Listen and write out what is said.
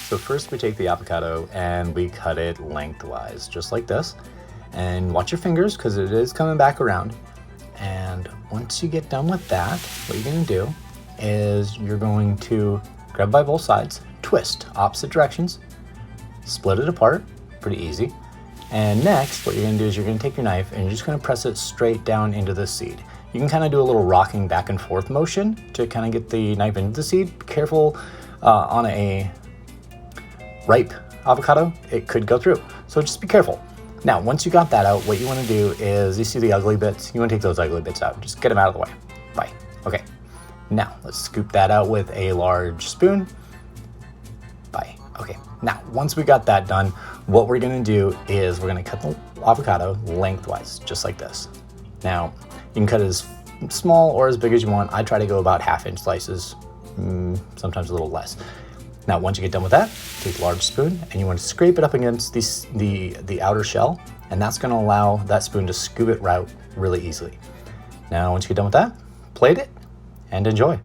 So first we take the avocado and we cut it lengthwise, just like this. And watch your fingers because it is coming back around. And once you get done with that, what you're gonna do is you're going to grab by both sides, twist opposite directions, split it apart, pretty easy. And next, what you're gonna do is you're gonna take your knife and you're just gonna press it straight down into the seed. You can kind of do a little rocking back and forth motion to kind of get the knife into the seed. Be careful on a ripe avocado, it could go through. So just be careful. Now, once you got that out, what you wanna do is, you see the ugly bits? You wanna take those ugly bits out. Just get them out of the way. Bye. Okay. Now, let's scoop that out with a large spoon. Bye. Okay. Now, once we got that done, what we're gonna do is we're gonna cut the avocado lengthwise, just like this. Now, you can cut it as small or as big as you want. I try to go about 1/2-inch slices, sometimes a little less. Now, once you get done with that, take a large spoon and you want to scrape it up against the outer shell, and that's gonna allow that spoon to scoop it out really easily. Now, once you get done with that, plate it and enjoy.